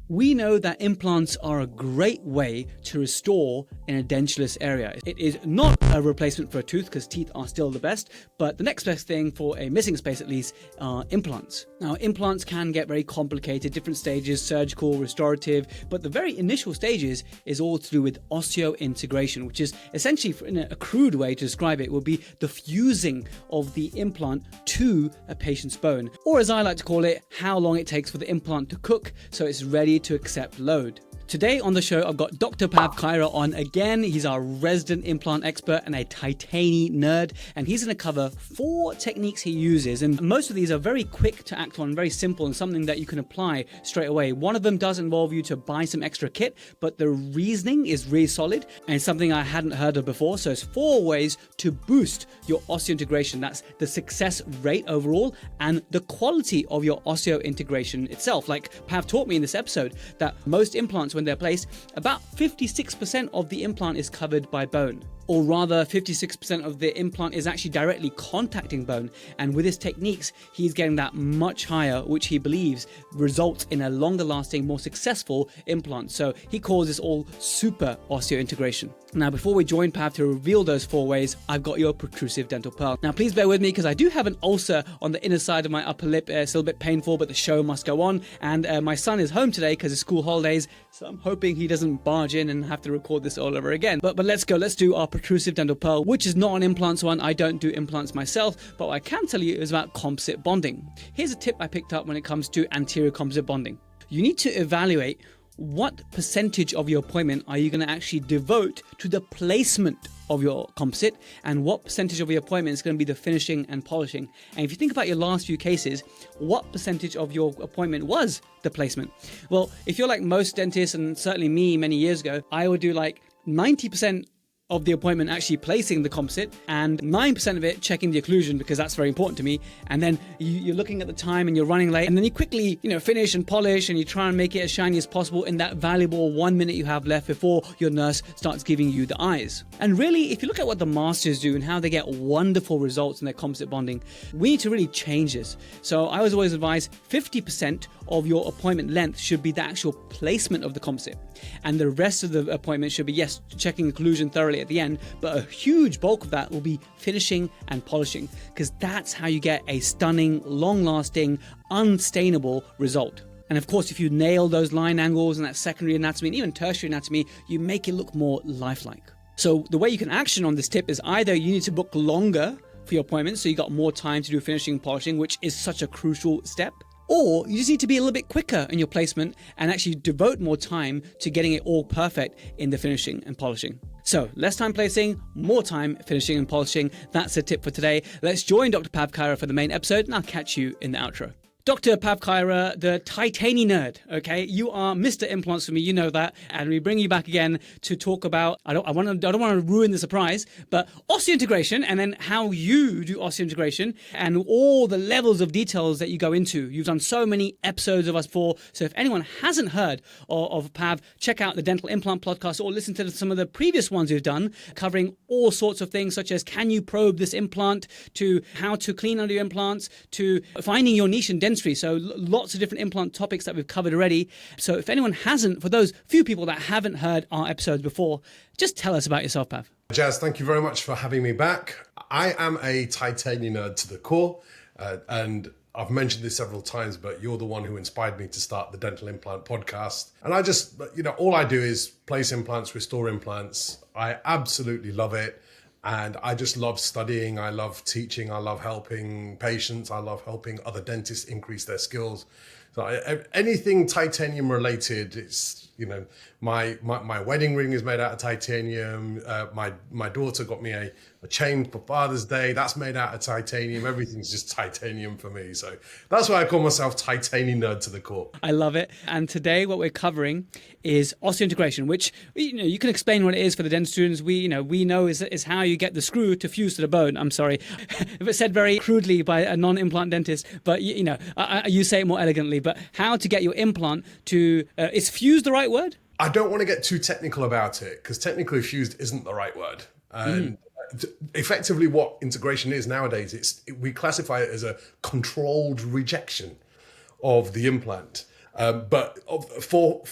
We know that implants are a great way to restore in a dentulous area. It is not a replacement for a tooth because teeth are still the best, but the next best thing for a missing space at least are implants. Now, implants can get very complicated, different stages, surgical, restorative, but the very initial stages is all to do with osseointegration, which is essentially, in a crude way to describe it, will be the fusing of the implant to a patient's bone, or as I like to call it, how long it takes for the implant to cook so it's ready to accept load. Today on the show, I've got Dr. Pav Khaira on again. He's our resident implant expert and a titani nerd, and he's going to cover 4 techniques he uses, and most of these are very quick to act on, very simple, and something that you can apply straight away. One of them does involve you to buy some extra kit, but the reasoning is really solid and something I hadn't heard of before. So it's 4 ways to boost your osseointegration. That's the success rate overall and the quality of your osseointegration itself. Like Pav taught me in this episode that most implants, when they're placed, about 56% of the implant is covered by bone. Or rather, 56% of the implant is actually directly contacting bone. And with his techniques, he's getting that much higher, which he believes results in a longer lasting, more successful implant. So he calls this all super osseointegration. Now, before we join Pav to reveal those 4 ways, I've got your protrusive dental pearl. Now, please bear with me because I do have an ulcer on the inner side of my upper lip. It's a little bit painful, but the show must go on. And my son is home today because it's school holidays. So I'm hoping he doesn't barge in and have to record this all over again. But let's go. Let's do our protrusive dental pearl, which is not an implants one. I don't do implants myself, but what I can tell you is about composite bonding. Here's a tip I picked up when it comes to anterior composite bonding. You need to evaluate what percentage of your appointment are you going to actually devote to the placement of your composite, and what percentage of your appointment is going to be the finishing and polishing. And if you think about your last few cases, what percentage of your appointment was the placement? Well, if you're like most dentists, and certainly me many years ago, I would do like 90% of the appointment actually placing the composite and 9% of it checking the occlusion, because that's very important to me. And then you're looking at the time and you're running late, and then you quickly finish and polish and you try and make it as shiny as possible in that valuable 1 minute you have left before your nurse starts giving you the eyes. And really, if you look at what the masters do and how they get wonderful results in their composite bonding, we need to really change this. So I was always advised 50% of your appointment length should be the actual placement of the composite, and the rest of the appointment should be, yes, checking occlusion thoroughly at the end, but a huge bulk of that will be finishing and polishing, because that's how you get a stunning, long-lasting, unstainable result. And of course, if you nail those line angles and that secondary anatomy and even tertiary anatomy, you make it look more lifelike. So the way you can action on this tip is either you need to book longer for your appointment so you got more time to do finishing and polishing, which is such a crucial step, or you just need to be a little bit quicker in your placement and actually devote more time to getting it all perfect in the finishing and polishing. So less time placing, more time finishing and polishing. That's the tip for today. Let's join Dr. Pav Khaira for the main episode, and I'll catch you in the outro. Dr. Pav Khaira, the titani nerd, okay? You are Mr. Implants for me, you know that. And we bring you back again to talk about, I don't want to ruin the surprise, but osseointegration, and then how you do osseointegration and all the levels of details that you go into. You've done so many episodes of us before. So if anyone hasn't heard of Pav, check out the Dental Implant Podcast or listen to some of the previous ones we've done, covering all sorts of things such as can you probe this implant, to how to clean under your implants, to finding your niche in dentistry. So lots of different implant topics that we've covered already. So if anyone hasn't, for those few people that haven't heard our episodes before, just tell us about yourself, Pav. Jazz, thank you very much for having me back. I am a titanium nerd to the core, and I've mentioned this several times, but you're the one who inspired me to start the Dental Implant Podcast. And I just, all I do is place implants, restore implants. I absolutely love it. And I just love studying, I love teaching, I love helping patients, I love helping other dentists increase their skills. So anything titanium related, it's, my wedding ring is made out of titanium. My daughter got me a chain for Father's Day. That's made out of titanium. Everything's just titanium for me. So that's why I call myself titanium nerd to the core. I love it. And today what we're covering is osseointegration, which, you can explain what it is for the dental students. We know is how you get the screw to fuse to the bone. I'm sorry if it's said very crudely by a non-implant dentist, but you say it more elegantly. But how to get your implant to, is fuse the right word? I don't want to get too technical about it, because technically fused isn't the right word. And effectively what integration is nowadays, we classify it as a controlled rejection of the implant. For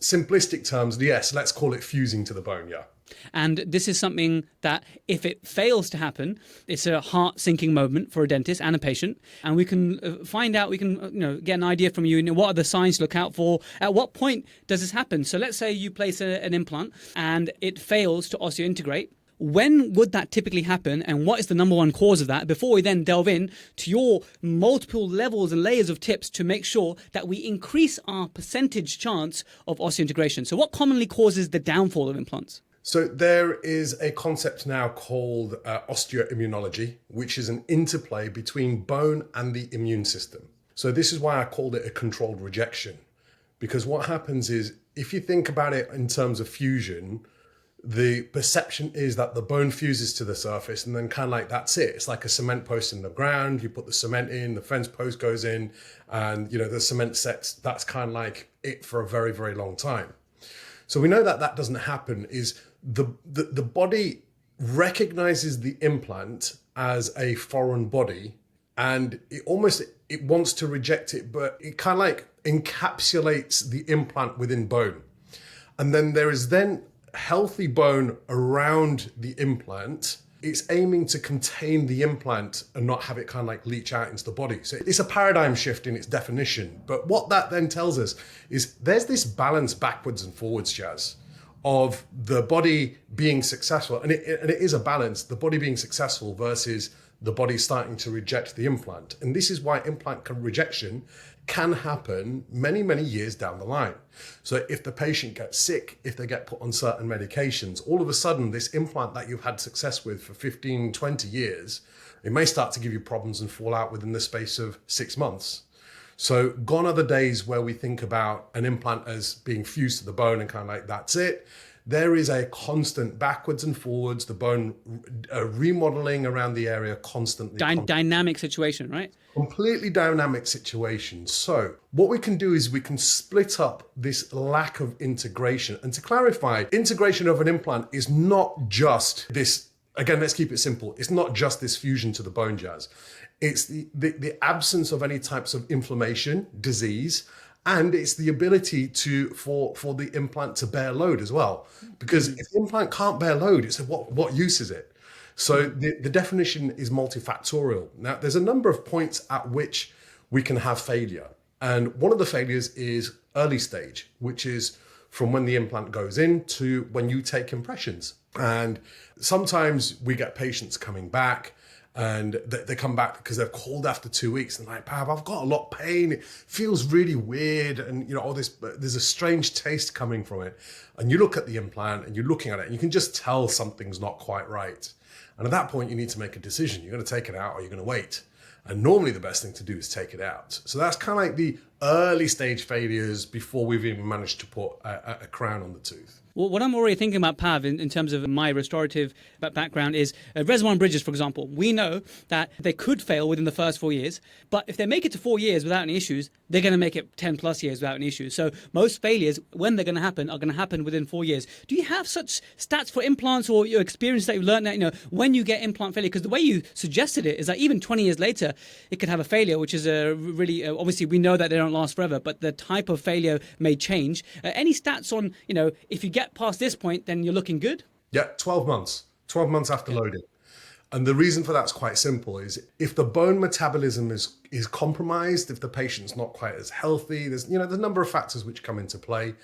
simplistic terms, yes, let's call it fusing to the bone. Yeah. And this is something that if it fails to happen, it's a heart sinking moment for a dentist and a patient. And we can find out, we can get an idea from you, what are the signs to look out for? At what point does this happen? So let's say you place an implant and it fails to osseointegrate. When would that typically happen, and what is the number one cause of that, before we then delve in to your multiple levels and layers of tips to make sure that we increase our percentage chance of osseointegration? So what commonly causes the downfall of implants? So there is a concept now called osteoimmunology, which is an interplay between bone and the immune system. So this is why I called it a controlled rejection, because what happens is, if you think about it in terms of fusion, the perception is that the bone fuses to the surface and then kind of like that's it. It's like a cement post in the ground. You put the cement in, the fence post goes in, and the cement sets. That's kind of like it for a very, very long time. So we know that that doesn't happen. Is the body recognizes the implant as a foreign body, and it wants to reject it, but it kind of like encapsulates the implant within bone. And then there is then healthy bone around the implant. It's aiming to contain the implant and not have it kind of like leach out into the body. So it's a paradigm shift in its definition. But what that then tells us is there's this balance backwards and forwards, Jazz, of the body being successful. And it is a balance, the body being successful versus the body starting to reject the implant. And this is why implant rejection can happen many, many years down the line. So if the patient gets sick, if they get put on certain medications, all of a sudden this implant that you've had success with for 15, 20 years, it may start to give you problems and fall out within the space of 6 months. So gone are the days where we think about an implant as being fused to the bone and kind of like that's it. There is a constant backwards and forwards, the bone remodeling around the area constantly. Dynamic situation, right? Completely dynamic situation. So what we can do is we can split up this lack of integration. And to clarify, integration of an implant is not just this, again, let's keep it simple. It's not just this fusion to the bone, Jazz. It's the absence of any types of inflammation, disease, and it's the ability for the implant to bear load as well. Because if the implant can't bear load, it's what use is it? So the definition is multifactorial. Now, there's a number of points at which we can have failure. And one of the failures is early stage, which is from when the implant goes in to when you take impressions. And sometimes we get patients coming back, and they come back because they've called after 2 weeks and like, Pav, I've got a lot of pain. It feels really weird. And there's a strange taste coming from it. And you look at the implant and you're looking at it and you can just tell something's not quite right. And at that point, you need to make a decision. You're going to take it out or you're going to wait. And normally the best thing to do is take it out. So that's kind of like the early stage failures before we've even managed to put a crown on the tooth. Well, what I'm already thinking about, Pav, in terms of my restorative background is reservoir and bridges, for example. We know that they could fail within the first 4 years, but if they make it to 4 years without any issues, they're going to make it 10 plus years without any issues. So most failures, when they're going to happen, are going to happen within 4 years. Do you have such stats for implants or your experience that you've learned that, when you get implant failure? Because the way you suggested it is that even 20 years later, it could have a failure, which is a really, obviously we know that they don't last forever, but the type of failure may change. Any stats on, if you get past this point, then you're looking good? Yeah, 12 months. 12 months after loading. And the reason for that's quite simple is if the bone metabolism is compromised, if the patient's not quite as healthy, there's a number of factors which come into play.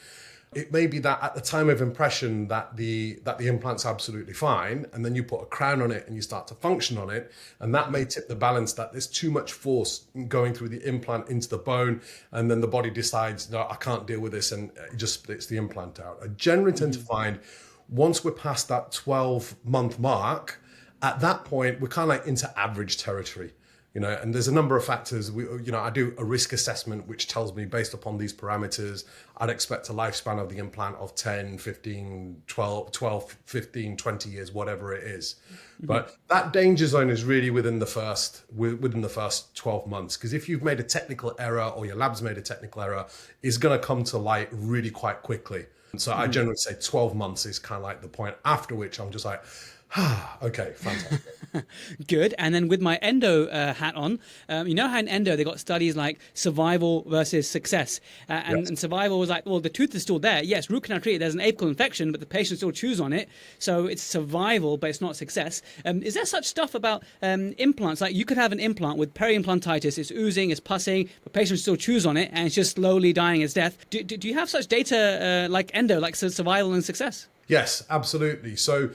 It may be that at the time of impression that the implant's absolutely fine, and then you put a crown on it and you start to function on it, and that may tip the balance that there's too much force going through the implant into the bone, and then the body decides, no, I can't deal with this, and it just splits the implant out. I generally tend to find once we're past that 12-month mark, at that point, we're kind of like into average territory. And there's a number of factors. I do a risk assessment, which tells me based upon these parameters, I'd expect a lifespan of the implant of 10, 15, 12, 15, 20 years, whatever it is. Mm-hmm. But that danger zone is really within the first 12 months. Because if you've made a technical error or your lab's made a technical error, it's going to come to light really quite quickly. So I generally say 12 months is kind of like the point after which I'm just like, Okay, fantastic. Good. And then with my endo hat on, you know how in endo they got studies like survival versus success, Yes. and survival was like, well, the tooth is still there. Yes, root canal treated. There's an apical infection, but the patient still chews on it, so it's survival, but it's not success. Is there such stuff about implants? Like you could have an implant with peri-implantitis, it's oozing, it's pussing, the patient still chews on it, and it's just slowly dying its death. Do you have such data like endo, like survival and success? Yes, absolutely. So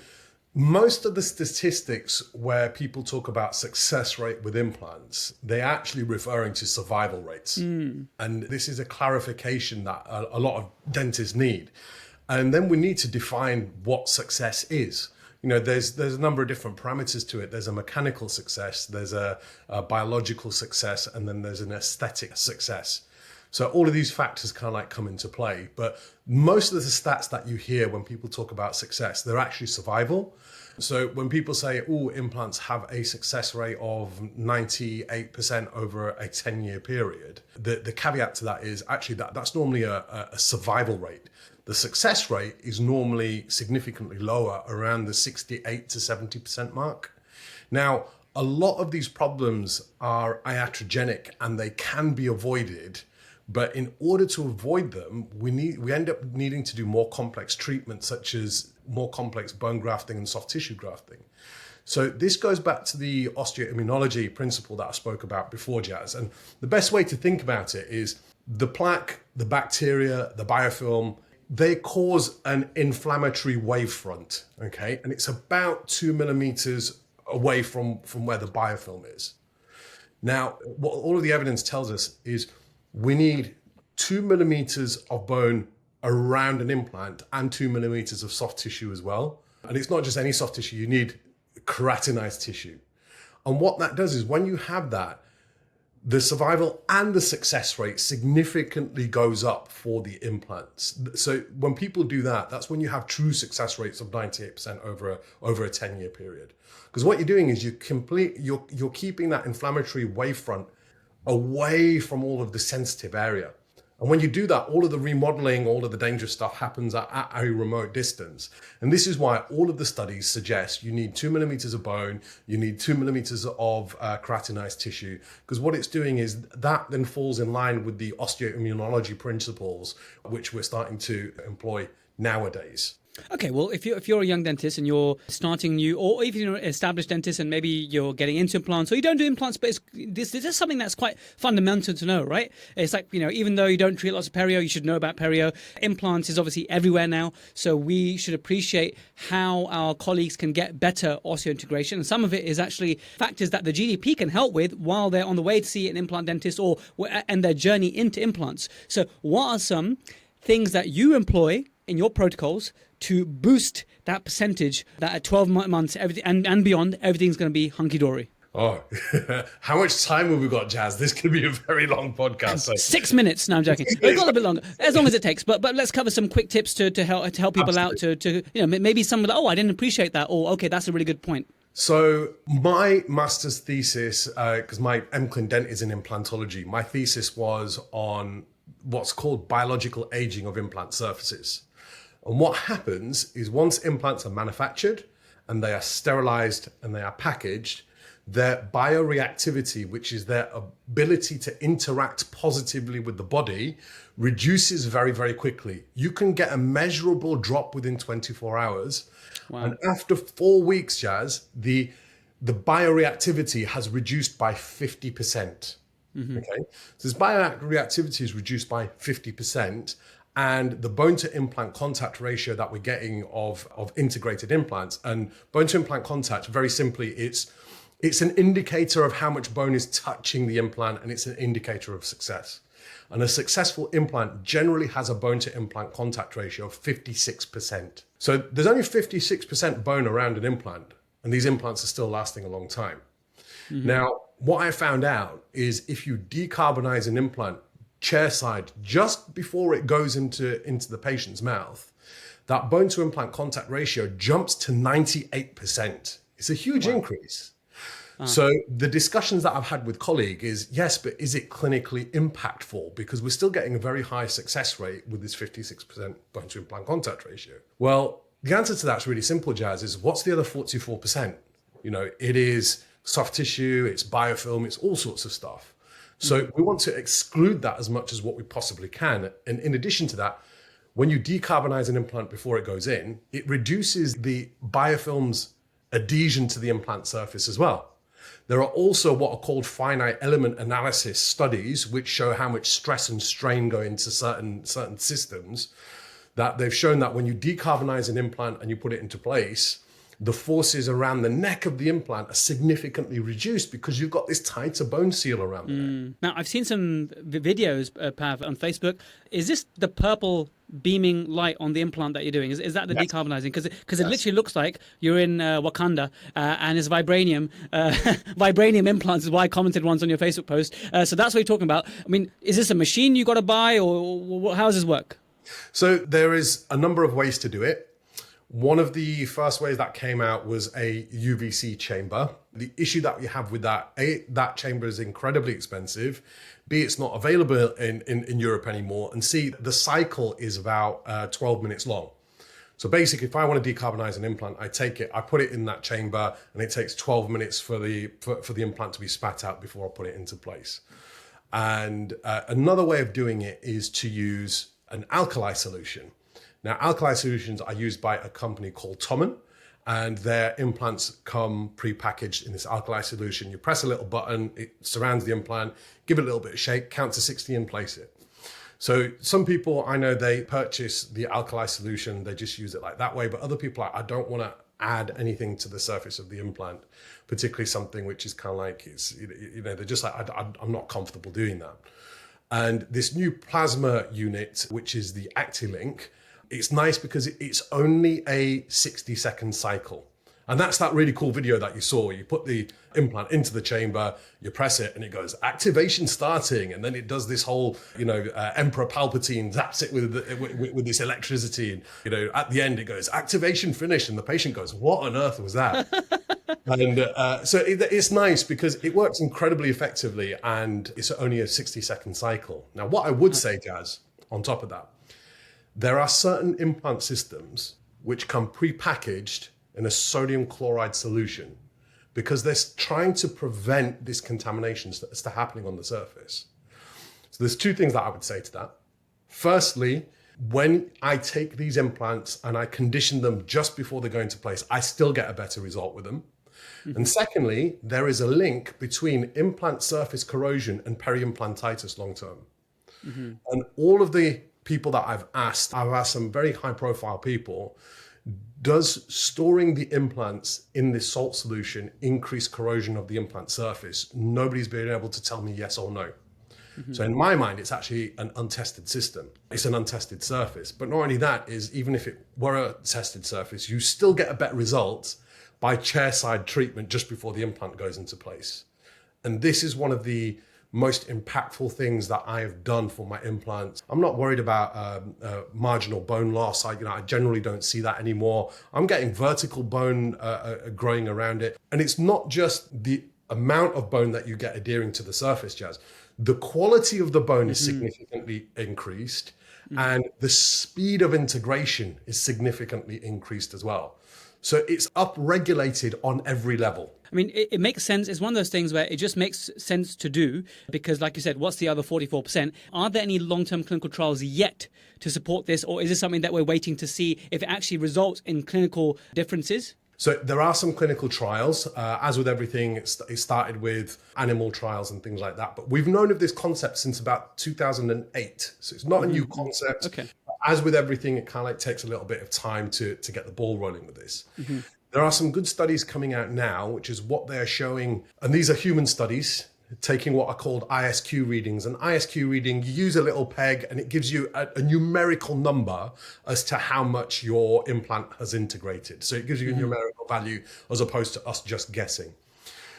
most of the statistics where people talk about success rate with implants, they're actually referring to survival rates. And this is a clarification that a lot of dentists need. And then we need to define what success is. You know, there's a number of different parameters to it. There's a mechanical success, there's a biological success, and then there's an aesthetic success. So all of these factors kind of like come into play. But most of the stats that you hear when people talk about success, they're actually survival. So when people say, oh, implants have a success rate of 98% over a 10-year period, the caveat to that is actually that's normally a survival rate. The success rate is normally significantly lower, around the 68 to 70% mark. Now, a lot of these problems are iatrogenic and they can be avoided. But in order to avoid them, we end up needing to do more complex treatments, such as more complex bone grafting and soft tissue grafting. So this goes back to the osteoimmunology principle that I spoke about before, Jazz. And the best way to think about it is the plaque, the bacteria, the biofilm, they cause an inflammatory wavefront, okay? And it's about 2 millimeters away from where the biofilm is. Now, what all of the evidence tells us is we need 2 millimeters of bone around an implant and 2 millimeters of soft tissue as well. And it's not just any soft tissue, you need keratinized tissue. And what that does is when you have that, the survival and the success rate significantly goes up for the implants. So when people do that, that's when you have true success rates of 98% over a 10-year period. Because what you're doing is you're keeping that inflammatory wavefront away from all of the sensitive area. And when you do that, all of the remodeling, all of the dangerous stuff happens at a remote distance. And this is why all of the studies suggest you need 2 millimeters of bone, you need 2 millimeters of keratinized tissue, because what it's doing is that then falls in line with the osteoimmunology principles, which we're starting to employ nowadays. Okay, well, if you're a young dentist and you're starting new, or even you're an established dentist and maybe you're getting into implants, or you don't do implants, but this is something that's quite fundamental to know, right? It's like, you know, even though you don't treat lots of perio, you should know about perio. Implants is obviously everywhere now, so we should appreciate how our colleagues can get better osseointegration. And some of it is actually factors that the GDP can help with while they're on the way to see an implant dentist and their journey into implants. So what are some things that you employ in your protocols to boost that percentage that at 12 months everything and beyond, everything's going to be hunky-dory? Oh, how much time have we got, Jazz? This could be a very long podcast. So. 6 minutes. No, I'm joking. We've got a bit longer, as long as it takes. But let's cover some quick tips to help people out. To you know, maybe someone I didn't appreciate that, or okay, that's a really good point. So my master's thesis, because my MClin Dent is in implantology, my thesis was on what's called biological aging of implant surfaces. And what happens is once implants are manufactured and they are sterilized and they are packaged, their bioreactivity, which is their ability to interact positively with the body, reduces very, very quickly. You can get a measurable drop within 24 hours. Wow. And after 4 weeks, Jazz, the bioreactivity has reduced by 50%. Mm-hmm. Okay, so this bioreactivity is reduced by 50%. And the bone to implant contact ratio that we're getting of integrated implants, and bone to implant contact, very simply, it's an indicator of how much bone is touching the implant, and it's an indicator of success. And a successful implant generally has a bone to implant contact ratio of 56%. So there's only 56% bone around an implant, and these implants are still lasting a long time. Mm-hmm. Now, what I found out is if you decarbonize an implant chair side just before it goes into the patient's mouth, that bone to implant contact ratio jumps to 98%. It's a huge increase. So the discussions that I've had with colleagues is, yes, but is it clinically impactful? Because we're still getting a very high success rate with this 56% bone to implant contact ratio. Well, The answer to that's really simple, Jazz, is what's the other 44%? It is soft tissue, it's biofilm, it's all sorts of stuff. So we want to exclude that as much as what we possibly can. And in addition to that, when you decarbonize an implant before it goes in, it reduces the biofilm's adhesion to the implant surface as well. There are also what are called finite element analysis studies, which show how much stress and strain go into certain systems, that they've shown that when you decarbonize an implant and you put it into place, the forces around the neck of the implant are significantly reduced because you've got this tighter bone seal around the neck. Now, I've seen some videos, Pav, on Facebook. Is this the purple beaming light on the implant that you're doing? Is that the decarbonizing? Because it literally looks like you're in Wakanda and it's vibranium. Vibranium implants is why I commented once on your Facebook post. So that's what you're talking about. I mean, is this a machine you got to buy, or how does this work? So there is a number of ways to do it. One of the first ways that came out was a UVC chamber. The issue that we have with that, A, that chamber is incredibly expensive. B, it's not available in Europe anymore. And C, the cycle is about 12 minutes long. So basically, if I want to decarbonize an implant, I take it, I put it in that chamber, and it takes 12 minutes for the implant to be spat out before I put it into place. And another way of doing it is to use an alkali solution. Now, alkali solutions are used by a company called Tommen, and their implants come pre-packaged in this alkali solution. You press a little button, it surrounds the implant, give it a little bit of shake, count to 60 and place it. So some people, I know they purchase the alkali solution, they just use it like that way, but other people are, I don't want to add anything to the surface of the implant, particularly something which is kind of like, they're just like, I'm not comfortable doing that. And this new plasma unit, which is the ActiLink, it's nice because it's only a 60-second cycle. And that's that really cool video that you saw. You put the implant into the chamber, you press it, and it goes, activation starting. And then it does this whole, Emperor Palpatine zaps it with this electricity. And, at the end, it goes, activation finished. And the patient goes, what on earth was that? And so it's nice because it works incredibly effectively, and it's only a 60-second cycle. Now, what I would say, Jazz, on top of that, there are certain implant systems which come pre-packaged in a sodium chloride solution because they're trying to prevent this contamination that's happening on the surface. So there's two things that I would say to that. Firstly, when I take these implants and I condition them just before they go into place, I still get a better result with them. Mm-hmm. And secondly, there is a link between implant surface corrosion and peri-implantitis long-term. Mm-hmm. And all of the people that I've asked some very high profile people, does storing the implants in this salt solution increase corrosion of the implant surface? Nobody's been able to tell me yes or no. Mm-hmm. So in my mind, it's actually an untested system. It's an untested surface. But not only that, is even if it were a tested surface, you still get a better result by chairside treatment just before the implant goes into place. And this is one of the most impactful things that I have done for my implants. I'm not worried about marginal bone loss. I generally don't see that anymore. I'm getting vertical bone growing around it. And it's not just the amount of bone that you get adhering to the surface, Jazz. The quality of the bone is significantly increased, and the speed of integration is significantly increased as well. So it's up-regulated on every level. I mean, it makes sense. It's one of those things where it just makes sense to do because, like you said, what's the other 44%? Are there any long-term clinical trials yet to support this, or is this something that we're waiting to see if it actually results in clinical differences? So there are some clinical trials. As with everything, it started with animal trials and things like that. But we've known of this concept since about 2008. So it's not a new concept. Okay. As with everything, it kind of takes a little bit of time to get the ball rolling with this. Mm-hmm. There are some good studies coming out now, which is what they're showing. And these are human studies, taking what are called ISQ readings. An ISQ reading, you use a little peg and it gives you a numerical number as to how much your implant has integrated. So it gives you a numerical value as opposed to us just guessing.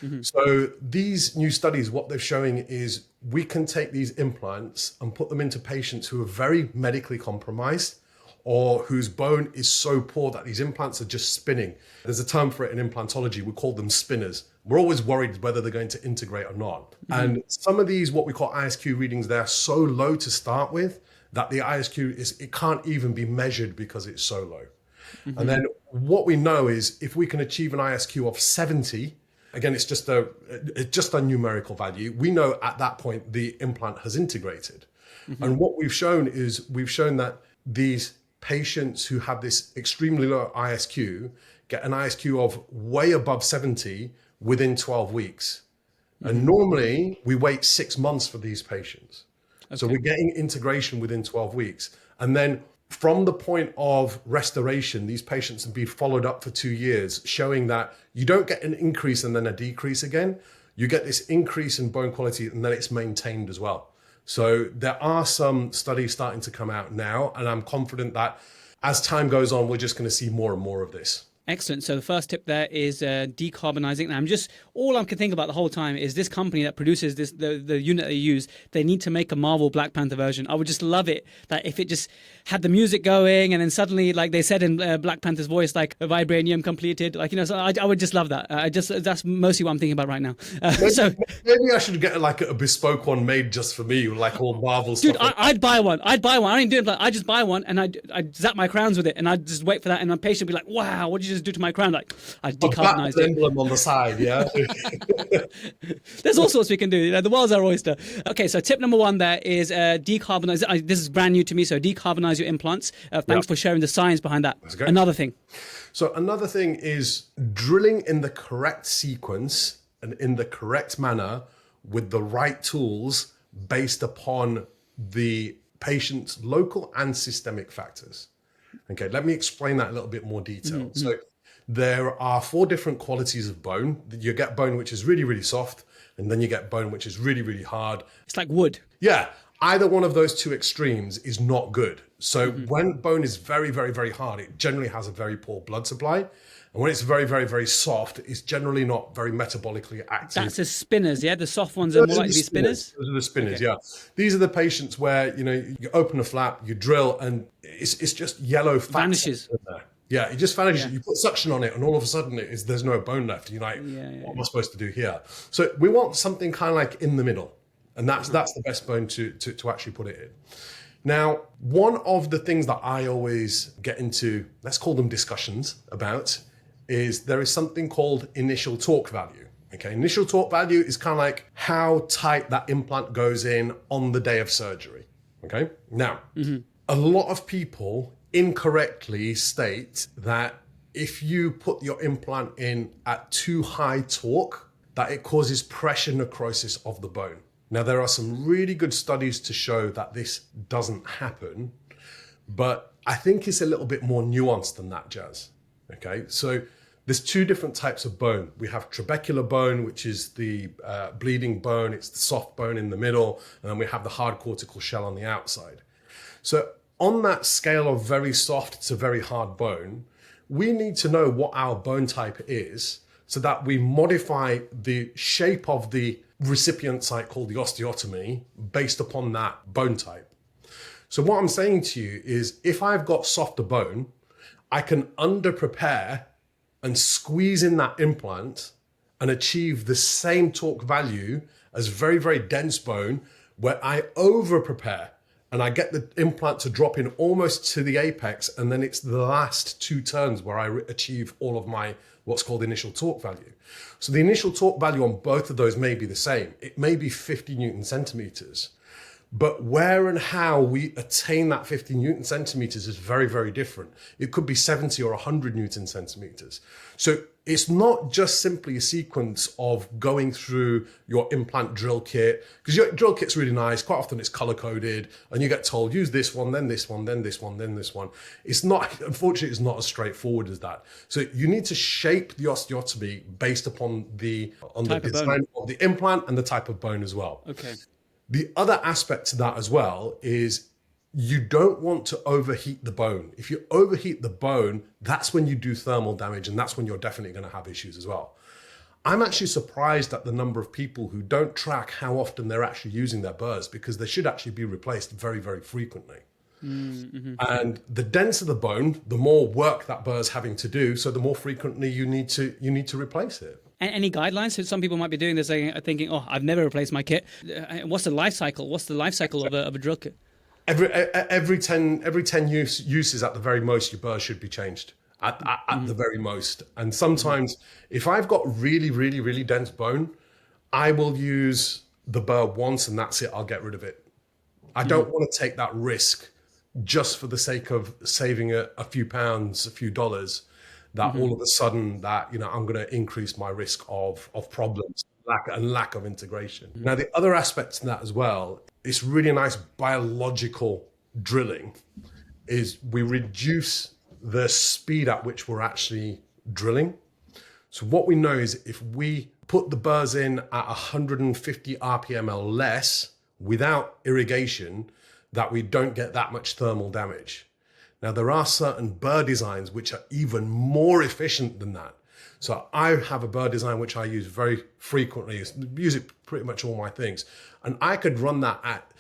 Mm-hmm. So these new studies, what they're showing is we can take these implants and put them into patients who are very medically compromised or whose bone is so poor that these implants are just spinning. There's a term for it in implantology. We call them spinners. We're always worried whether they're going to integrate or not. Mm-hmm. And some of these, what we call ISQ readings, they're so low to start with that the ISQ it can't even be measured because it's so low. And then what we know is if we can achieve an ISQ of 70, again, it's just a numerical value. We know at that point the implant has integrated. And what we've shown that these patients who have this extremely low ISQ get an ISQ of way above 70 within 12 weeks. And normally we wait 6 months for these patients. Okay. So we're getting integration within 12 weeks. And then from the point of restoration, these patients have been followed up for 2 years, showing that you don't get an increase and then a decrease again. You get this increase in bone quality and then it's maintained as well. So there are some studies starting to come out now, and I'm confident that as time goes on, we're just going to see more and more of this. Excellent. So the first tip there is decarbonizing. And all I can think about the whole time is this company that produces this, the unit they use, they need to make a Marvel Black Panther version. I would just love it that if it just had the music going and then suddenly, like they said in Black Panther's voice, like a vibranium completed, like, so I would just love that. That's mostly what I'm thinking about right now. Maybe I should get like a bespoke one made just for me, like all Marvel stuff. Dude, I'd buy one. I don't do it. I just buy one and I'd zap my crowns with it and I'd just wait for that. And my patient would be like, wow, what did you just do to my crown? Like, I decarbonized it. Emblem on the side, yeah. There's all sorts we can do. The world's our oyster. Okay, so tip number 1 there is decarbonize. This is brand new to me, so decarbonize your implants. Thanks for sharing the science behind that. That's great. Another thing. So another thing is drilling in the correct sequence and in the correct manner with the right tools based upon the patient's local and systemic factors. Okay, let me explain that in a little bit more detail. So there are 4 different qualities of bone. You get bone which is really, really soft, and then you get bone which is really, really hard. It's like wood. Yeah, either one of those 2 extremes is not good. So when bone is very, very, very hard, it generally has a very poor blood supply. And when it's very, very, very soft, it's generally not very metabolically active. That's the spinners, yeah? The soft ones are more likely to be spinners? Those are the spinners, yeah. These are the patients where, you open a flap, you drill, and it's just yellow fat. Vanishes. In there. Yeah, it just vanishes. Yeah. You put suction on it, and all of a sudden, there's no bone left. You're like, what am I supposed to do here? So we want something kind of like in the middle. And that's the best bone to actually put it in. Now, one of the things that I always get into, let's call them discussions about, is there is something called initial torque value. Okay, initial torque value is kind of like how tight that implant goes in on the day of surgery. Okay, now, a lot of people incorrectly state that if you put your implant in at too high torque, that it causes pressure necrosis of the bone. Now, there are some really good studies to show that this doesn't happen, but I think it's a little bit more nuanced than that, Jazz. Okay, so there's 2 different types of bone. We have trabecular bone, which is the bleeding bone. It's the soft bone in the middle. And then we have the hard cortical shell on the outside. So on that scale of very soft to very hard bone, we need to know what our bone type is so that we modify the shape of the recipient site called the osteotomy based upon that bone type. So what I'm saying to you is if I've got softer bone, I can under-prepare and squeeze in that implant and achieve the same torque value as very, very dense bone where I over-prepare and I get the implant to drop in almost to the apex, and then it's the last 2 turns where I achieve all of my what's called initial torque value. So the initial torque value on both of those may be the same. It may be 50 Newton centimeters, but where and how we attain that 50 Newton centimeters is very, very different. It could be 70 or 100 Newton centimeters. So it's not just simply a sequence of going through your implant drill kit, because your drill kit's really nice. Quite often it's color coded and you get told, use this one, then this one, then this one, then this one. It's not, unfortunately, it's not as straightforward as that. So you need to shape the osteotomy based upon the design of the implant and the type of bone as well. Okay. The other aspect to that as well is you don't want to overheat the bone. If you overheat the bone, that's when you do thermal damage, and that's when you're definitely going to have issues as well. I'm actually surprised at the number of people who don't track how often they're actually using their burrs, because they should actually be replaced very, very frequently. Mm-hmm. And the denser the bone, the more work that burr's having to do, so the more frequently you need to replace it. Any guidelines? So some people might be doing this thinking, oh, I've never replaced my kit. What's the life cycle? What's the life cycle of a drill kit? Every 10 uses at the very most, your burr should be changed. at the very most. And sometimes if I've got really, really, really dense bone, I will use the burr once and that's it. I'll get rid of it. I don't want to take that risk just for the sake of saving a few pounds, a few dollars, that all of a sudden that, I'm going to increase my risk of problems, lack of integration. Now, the other aspect to that as well, it's really nice biological drilling, is we reduce the speed at which we're actually drilling. So what we know is if we put the burrs in at 150 RPM or less without irrigation, that we don't get that much thermal damage. Now, there are certain burr designs which are even more efficient than that. So I have a burr design which I use very frequently, use it pretty much all my things. And I could run that at,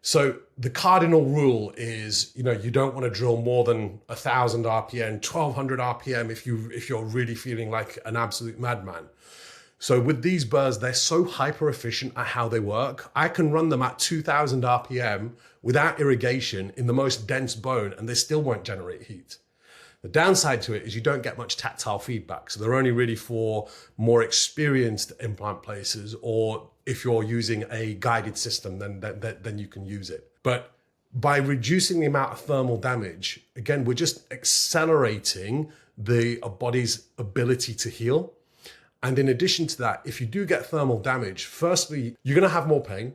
so the cardinal rule is, you don't want to drill more than 1,000 RPM, 1,200 RPM if you're really feeling like an absolute madman. So with these burrs, they're so hyper efficient at how they work. I can run them at 2,000 RPM without irrigation in the most dense bone, and they still won't generate heat. The downside to it is you don't get much tactile feedback. So they're only really for more experienced implant placers, or if you're using a guided system, then you can use it. But by reducing the amount of thermal damage, again, we're just accelerating the body's ability to heal. And in addition to that, if you do get thermal damage, firstly, you're going to have more pain.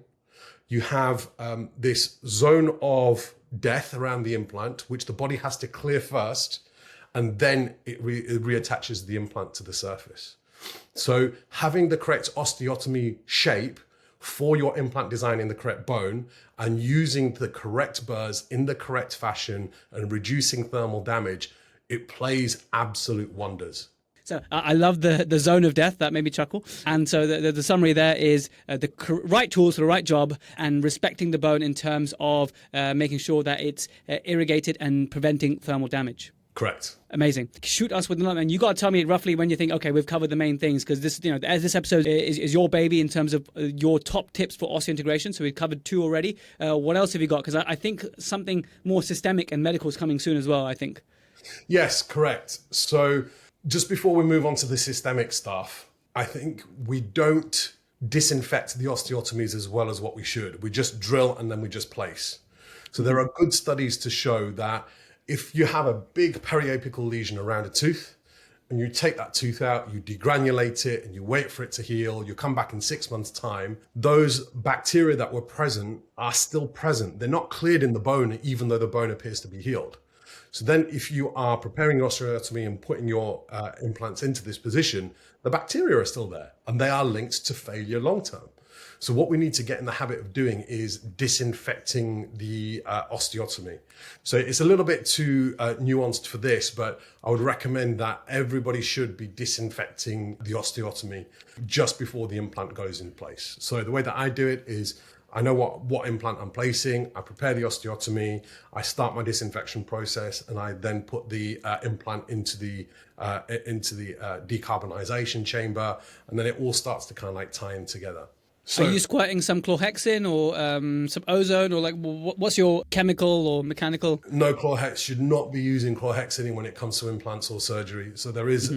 You have this zone of death around the implant, which the body has to clear first, and then it reattaches the implant to the surface. So having the correct osteotomy shape for your implant design in the correct bone and using the correct burrs in the correct fashion and reducing thermal damage, it plays absolute wonders. So I love the zone of death. That made me chuckle. And so the summary there is the right tools for the right job and respecting the bone in terms of making sure that it's irrigated and preventing thermal damage. Correct. Amazing. Shoot us with the number. And you got to tell me roughly when you think, okay, we've covered the main things, because this, as this episode is your baby in terms of your top tips for osseointegration. So we've covered 2 already. What else have you got? Because I think something more systemic and medical is coming soon as well, I think. Yes, correct. So just before we move on to the systemic stuff, I think we don't disinfect the osteotomies as well as what we should. We just drill and then we just place. So there are good studies to show that if you have a big periapical lesion around a tooth and you take that tooth out, you degranulate it and you wait for it to heal, you come back in 6 months' time, those bacteria that were present are still present. They're not cleared in the bone, even though the bone appears to be healed. So then if you are preparing your osteotomy and putting your implants into this position, the bacteria are still there and they are linked to failure long-term. So what we need to get in the habit of doing is disinfecting the osteotomy. So it's a little bit too nuanced for this, but I would recommend that everybody should be disinfecting the osteotomy just before the implant goes in place. So the way that I do it is I know what implant I'm placing, I prepare the osteotomy, I start my disinfection process, and I then put the implant into the decarbonisation chamber, and then it all starts to kind of like tie in together. So, are you squirting some chlorhexin or some ozone, or like what's your chemical or mechanical? No, chlorhex should not be using chlorhexidine when it comes to implants or surgery. So there is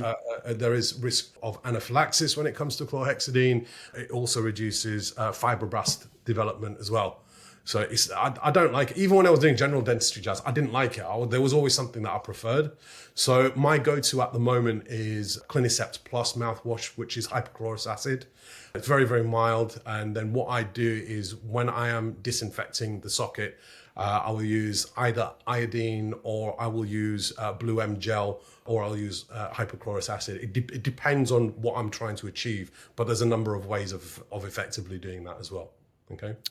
risk of anaphylaxis when it comes to chlorhexidine. It also reduces fibroblast development as well. So I don't like it. Even when I was doing general dentistry jazz, I didn't like it. There was always something that I preferred. So my go-to at the moment is Clinicept Plus mouthwash, which is hypochlorous acid. It's very, very mild. And then what I do is when I am disinfecting the socket, I will use either iodine or I will use Blue M gel or I'll use hypochlorous acid. It depends on what I'm trying to achieve, but there's a number of ways of effectively doing that as well.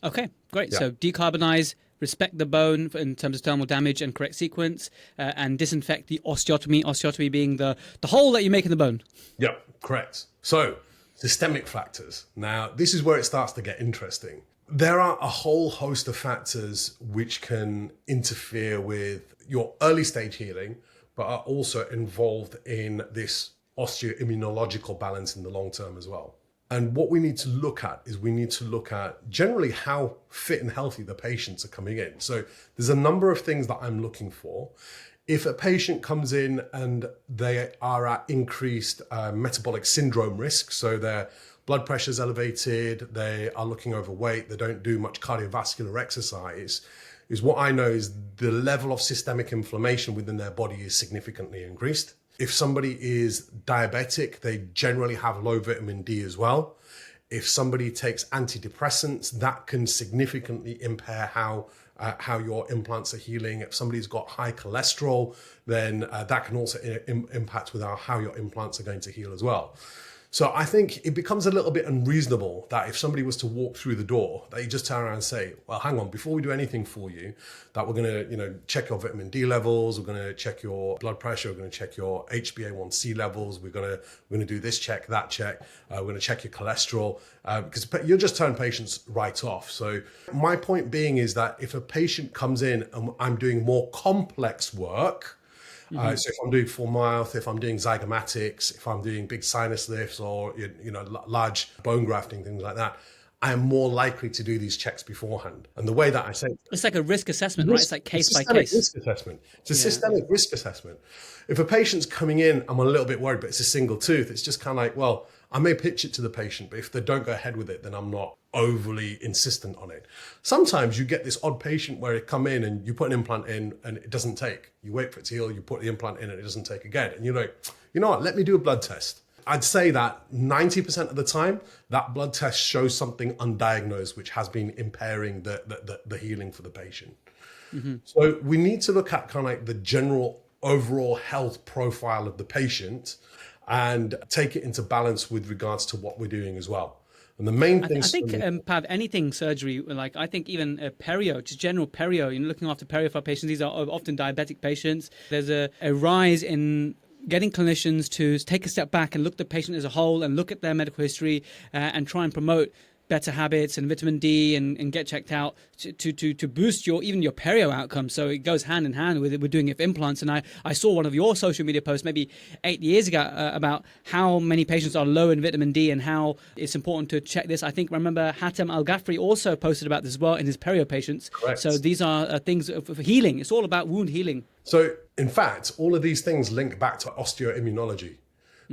Okay, great. Yeah. So decarbonize, respect the bone in terms of thermal damage and correct sequence, and disinfect the osteotomy being the hole that you make in the bone. Yep, correct. So systemic factors. Now, this is where it starts to get interesting. There are a whole host of factors which can interfere with your early stage healing, but are also involved in this osteoimmunological balance in the long term as well. And what we need to look at is we need to look at generally how fit and healthy the patients are coming in. So there's a number of things that I'm looking for. If a patient comes in and they are at increased metabolic syndrome risk, so their blood pressure is elevated, they are looking overweight, they don't do much cardiovascular exercise, is what I know is the level of systemic inflammation within their body is significantly increased. If somebody is diabetic, they generally have low vitamin D as well. If somebody takes antidepressants, that can significantly impair how your implants are healing. If somebody's got high cholesterol, then that can also impact with how your implants are going to heal as well. So I think it becomes a little bit unreasonable that if somebody was to walk through the door, that you just turn around and say, well, hang on, before we do anything for you, that we're going to, check your vitamin D levels, we're going to check your blood pressure, we're going to check your HbA1c levels, we're going to do this check, that check, we're going to check your cholesterol, because you'll just turn patients right off. So my point being is that if a patient comes in and I'm doing more complex work, so if I'm doing full mouth, if I'm doing zygomatics, if I'm doing big sinus lifts or large bone grafting, things like that, I am more likely to do these checks beforehand. And the way that I say it's like a risk assessment, right? It's like case by case. Risk assessment. It's a systemic risk assessment. If a patient's coming in, I'm a little bit worried, but it's a single tooth. It's just kind of like, well, I may pitch it to the patient, but if they don't go ahead with it, then I'm not overly insistent on it. Sometimes you get this odd patient where it come in and you put an implant in and it doesn't take. You wait for it to heal, you put the implant in and it doesn't take again. And you're like, you know what, let me do a blood test. I'd say that 90% of the time, that blood test shows something undiagnosed, which has been impairing the healing for the patient. So we need to look at kind of like the general overall health profile of the patient and take it into balance with regards to what we're doing as well. And the main thing, I think, Pav, anything surgery, like I think even perio, just general perio, looking after perio for patients, these are often diabetic patients. There's a rise in getting clinicians to take a step back and look at the patient as a whole and look at their medical history and try and promote better habits and vitamin D and get checked out to boost even your perio outcomes. So it goes hand in hand with doing it for implants. And I saw one of your social media posts maybe 8 years ago about how many patients are low in vitamin D and how it's important to check this. I think, remember, Hatem Al-Ghafri also posted about this as well in his perio patients. Correct. So these are things for healing. It's all about wound healing. So in fact, all of these things link back to osteoimmunology.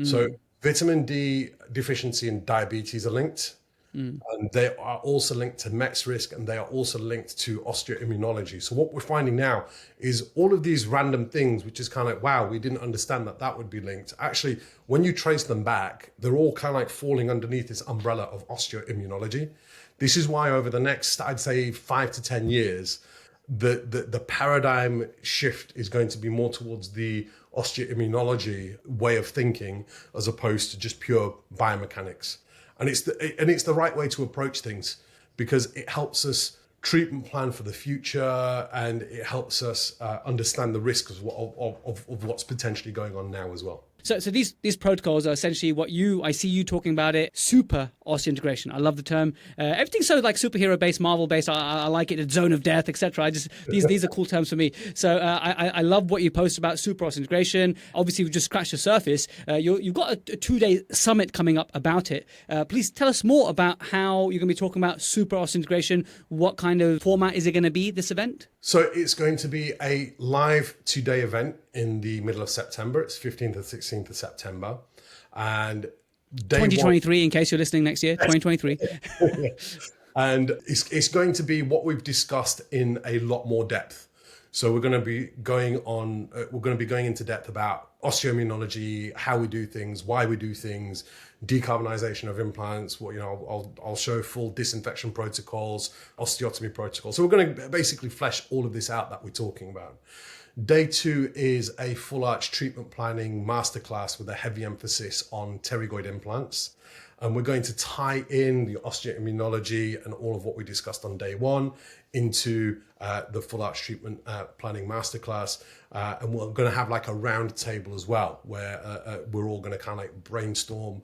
So vitamin D deficiency and diabetes are linked. And they are also linked to MEX risk, and they are also linked to osteoimmunology. So what we're finding now is all of these random things, which is kind of like, wow, we didn't understand that would be linked. Actually, when you trace them back, they're all kind of like falling underneath this umbrella of osteoimmunology. This is why over the next, I'd say 5 to 10 years, the paradigm shift is going to be more towards the osteoimmunology way of thinking as opposed to just pure biomechanics. And it's the right way to approach things because it helps us treatment plan for the future and it helps us understand the risks of what's potentially going on now as well. So these protocols are essentially what I see you talking about it, super osseointegration. I love the term. Everything's so like superhero based, Marvel based. I like it. It's zone of death, etc. These are cool terms for me. So I love what you post about super osseointegration. Obviously, we've just scratched the surface. You've got a 2-day summit coming up about it. Please tell us more about how you're going to be talking about super osseointegration. What kind of format is it going to be, this event? So it's going to be a live 2-day event in the middle of September. It's 15th and 16th of September. And 2023, in case you're listening next year, 2023. And it's going to be what we've discussed in a lot more depth. So we're going to be going into depth about osteoimmunology, how we do things, why we do things, decarbonisation of implants. I'll show full disinfection protocols, osteotomy protocols. So we're going to basically flesh all of this out that we're talking about. Day 2 is a full arch treatment planning masterclass with a heavy emphasis on pterygoid implants. And we're going to tie in the osteoimmunology and all of what we discussed on day 1 into the full arch treatment planning masterclass. And we're going to have like a round table as well, where we're all going to kind of like brainstorm.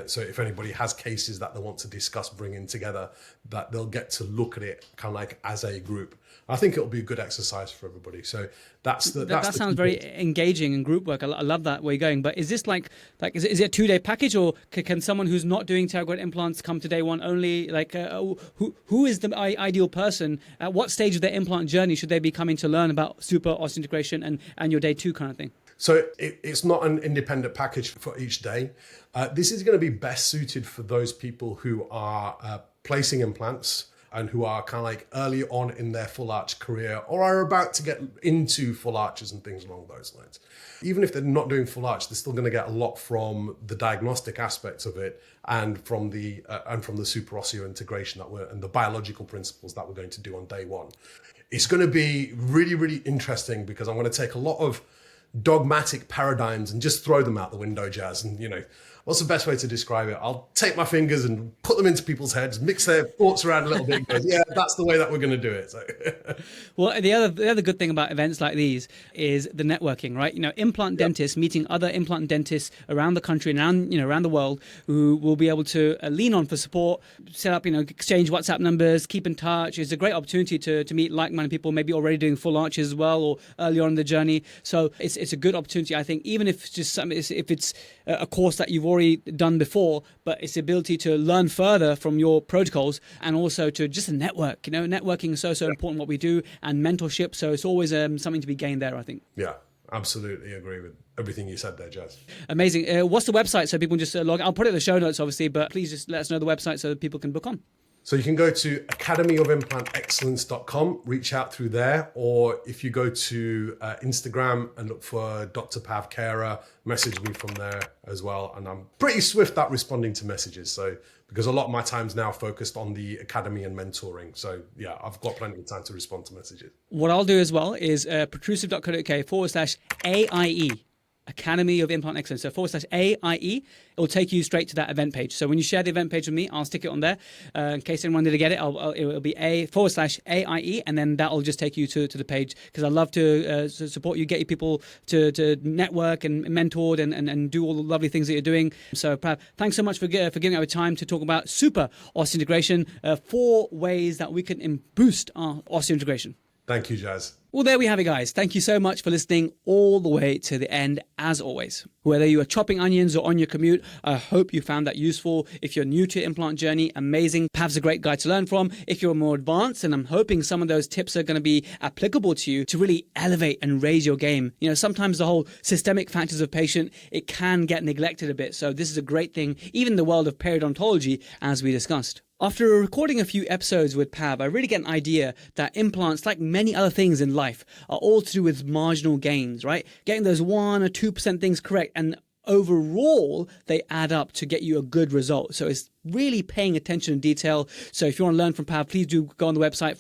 So if anybody has cases that they want to discuss bringing together, that they'll get to look at it kind of like as a group. I think it'll be a good exercise for everybody. So that sounds very engaging in group work. I love that where you're going. But is this like is it a 2-day package, or can someone who's not doing pterygoid implants come to day one only? Like who is the ideal person? At what stage of their implant journey should they be coming to learn about Superosseointegration and your day 2 kind of thing? So it's not an independent package for each day. This is going to be best suited for those people who are placing implants and who are kind of like early on in their full arch career, or are about to get into full arches and things along those lines. Even if they're not doing full arch, they're still going to get a lot from the diagnostic aspects of it and from the superosseointegration and the biological principles that we're going to do on day 1. It's going to be really, really interesting because I'm going to take a lot of dogmatic paradigms and just throw them out the window, Jazz. And, what's the best way to describe it? I'll take my fingers and put them into people's heads, mix their thoughts around a little bit, and goes, yeah, that's the way that we're going to do it. So. Well, the other good thing about events like these is the networking, right? Implant dentists meeting other implant dentists around the country and around the world who will be able to lean on for support, set up, exchange WhatsApp numbers, keep in touch. It's a great opportunity to meet like-minded people, maybe already doing full arches as well, or early on in the journey. So it's a good opportunity, I think, even if it's just if it's a course that you've already done before, but it's the ability to learn further from your protocols and also to just network. Networking is so important what we do, and mentorship. So it's always something to be gained there, I think. Yeah, absolutely agree with everything you said there, Jazz. Amazing. What's the website so people can just log? I'll put it in the show notes, obviously, but please just let us know the website so that people can book on. So you can go to academyofimplantexcellence.com, reach out through there, or if you go to Instagram and look for Dr. Pav Khaira, message me from there as well. And I'm pretty swift at responding to messages. So because a lot of my time's now focused on the academy and mentoring. So yeah, I've got plenty of time to respond to messages. What I'll do as well is protrusive.co.uk/AIE. Academy of Implant Excellence, so /AIE, it will take you straight to that event page. So when you share the event page with me, I'll stick it on there. In case anyone didn't get it, it will be /AIE, and then that will just take you to the page, because I love to support you, get you people to network and mentor and do all the lovely things that you're doing. So Pav, thanks so much for giving our time to talk about Superosseointegration, 4 ways that we can boost our osseointegration. Thank you, Jazz. Well, there we have it, guys. Thank you so much for listening all the way to the end, as always. Whether you are chopping onions or on your commute, I hope you found that useful. If you're new to implant journey, amazing. Pav's a great guy to learn from. If you're more advanced, and I'm hoping some of those tips are going to be applicable to you to really elevate and raise your game. Sometimes the whole systemic factors of patient, it can get neglected a bit. So this is a great thing, even in the world of periodontology, as we discussed. After recording a few episodes with Pav, I really get an idea that implants, like many other things in life, are all to do with marginal gains, right? Getting those 1 or 2% things correct, and overall, they add up to get you a good result. So it's really paying attention to detail. So if you want to learn from Pav, please do go on the website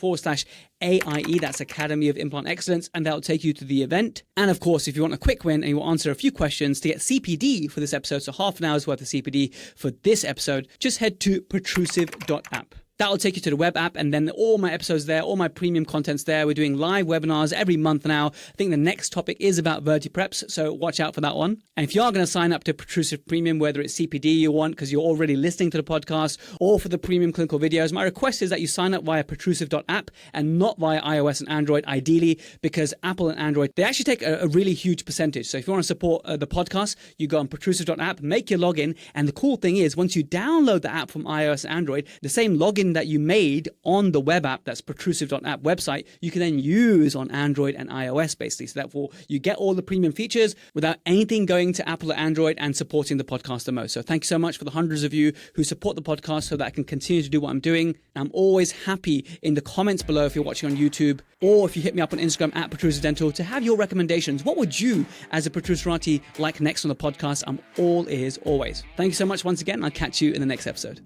/AIE, that's Academy of Implant Excellence, and that'll take you to the event. And of course, if you want a quick win and you want to answer a few questions to get CPD for this episode, so half an hour's worth of CPD for this episode, just head to protrusive.app. That'll take you to the web app, and then all my episodes there, all my premium content's there. We're doing live webinars every month now. I think the next topic is about vertipreps, so watch out for that one. And if you are going to sign up to Protrusive Premium, whether it's CPD you want because you're already listening to the podcast, or for the premium clinical videos, my request is that you sign up via protrusive.app and not via iOS and Android, ideally, because Apple and Android, they actually take a really huge percentage. So if you want to support the podcast, you go on protrusive.app, make your login, and the cool thing is, once you download the app from iOS and Android, the same login that you made on the web app, that's protrusive.app website, you can then use on Android and iOS, basically. So therefore, you get all the premium features without anything going to Apple or Android and supporting the podcast the most. So thank you so much for the hundreds of you who support the podcast so that I can continue to do what I'm doing. I'm always happy in the comments below if you're watching on YouTube, or if you hit me up on Instagram @ProtrusiveDental to have your recommendations. What would you, as a protruserati, like next on the podcast? I'm all ears always. Thank you so much once again. I'll catch you in the next episode.